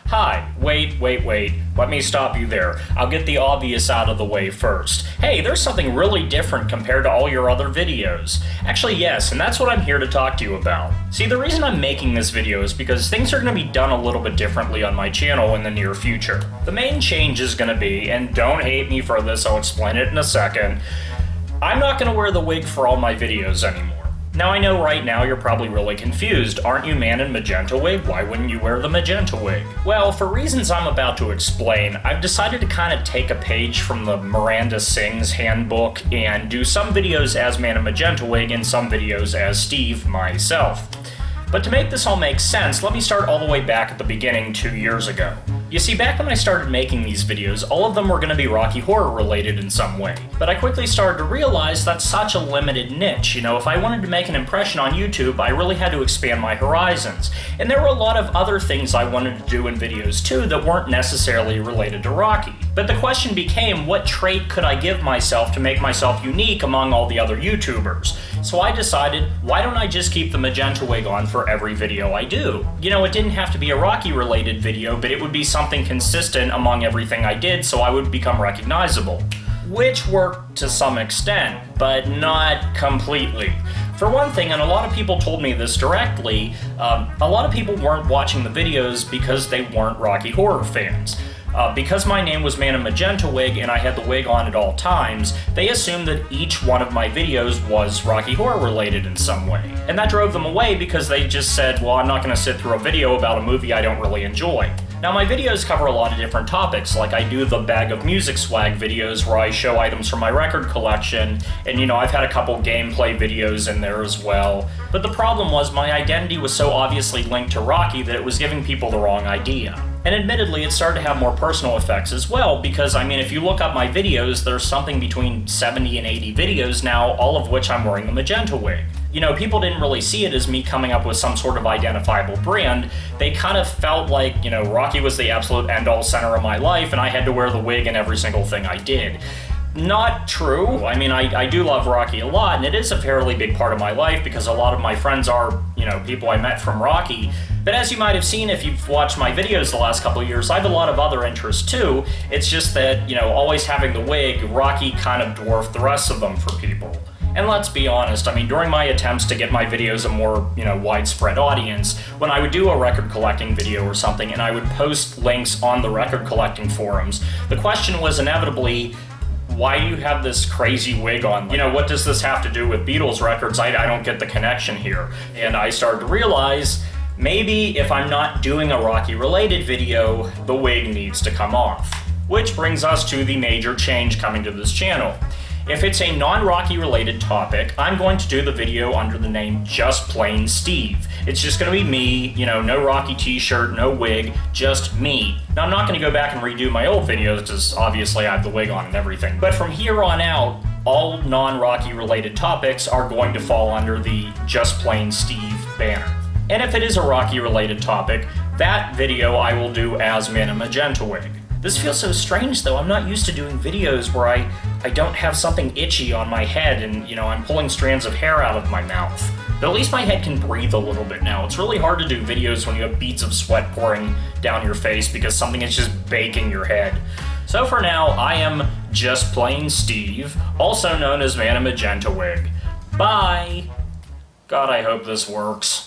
Hi, wait, let me stop you there. I'll get the obvious out of the way first. Hey, there's something really different compared to all your other videos. Actually, yes, and that's what I'm here to talk to you about. See, the reason I'm making this video is because things are going to be done a little bit differently on my channel in the near future. The main change is going to be, and don't hate me for this, I'll explain it in a second, I'm not going to wear the wig for all my videos anymore. Now I know right now you're probably really confused. Aren't you man in magenta wig? Why wouldn't you wear the magenta wig? Well, for reasons I'm about to explain, I've decided to kind of take a page from the Miranda Sings handbook and do some videos as man in magenta wig and some videos as Steve, myself. But to make this all make sense, let me start all the way back at the beginning 2 years ago. You see, back when I started making these videos, all of them were going to be Rocky Horror related in some way. But I quickly started to realize that's such a limited niche. You know, if I wanted to make an impression on YouTube, I really had to expand my horizons. And there were a lot of other things I wanted to do in videos too that weren't necessarily related to Rocky. But the question became, what trait could I give myself to make myself unique among all the other YouTubers? So I decided, why don't I just keep the magenta wig on for every video I do? You know, it didn't have to be a Rocky related video, but it would be something consistent among everything I did so I would become recognizable. Which worked to some extent, but not completely. For one thing, and a lot of people told me this directly, a lot of people weren't watching the videos because they weren't Rocky Horror fans. Because my name was Man in Magenta Wig and I had the wig on at all times, they assumed that each one of my videos was Rocky Horror related in some way. And that drove them away because they just said, well, I'm not going to sit through a video about a movie I don't really enjoy. Now, my videos cover a lot of different topics, like I do the Bag of Music Swag videos where I show items from my record collection, and you know, I've had a couple gameplay videos in there as well. But the problem was my identity was so obviously linked to Rocky that it was giving people the wrong idea. And admittedly, it started to have more personal effects as well, because I mean, if you look up my videos, there's something between 70 and 80 videos now, all of which I'm wearing the magenta wig. You know, people didn't really see it as me coming up with some sort of identifiable brand. They kind of felt like, you know, Rocky was the absolute end-all center of my life, and I had to wear the wig in every single thing I did. Not true. I mean, I do love Rocky a lot, and it is a fairly big part of my life because a lot of my friends are, you know, people I met from Rocky. But as you might have seen if you've watched my videos the last couple of years, I have a lot of other interests too. It's just that, you know, always having the wig, Rocky kind of dwarfed the rest of them for people. And let's be honest, I mean, during my attempts to get my videos a more, you know, widespread audience, when I would do a record collecting video or something and I would post links on the record collecting forums, the question was inevitably, why do you have this crazy wig on? You know, what does this have to do with Beatles records? I don't get the connection here. And I started to realize, maybe if I'm not doing a Rocky related video, the wig needs to come off. Which brings us to the major change coming to this channel. If it's a non-Rocky related topic, I'm going to do the video under the name Just Plain Steve. It's just going to be me, you know, no Rocky t-shirt, no wig, just me. Now, I'm not going to go back and redo my old videos because obviously I have the wig on and everything. But from here on out, all non-Rocky related topics are going to fall under the Just Plain Steve banner. And if it is a Rocky related topic, that video I will do as Man in Magenta Wig. This feels so strange though. I'm not used to doing videos where I don't have something itchy on my head and, you know, I'm pulling strands of hair out of my mouth. But at least my head can breathe a little bit now. It's really hard to do videos when you have beads of sweat pouring down your face because something is just baking your head. So for now, I am Just Plain Steve, also known as Man in Magenta Wig. Bye! God, I hope this works.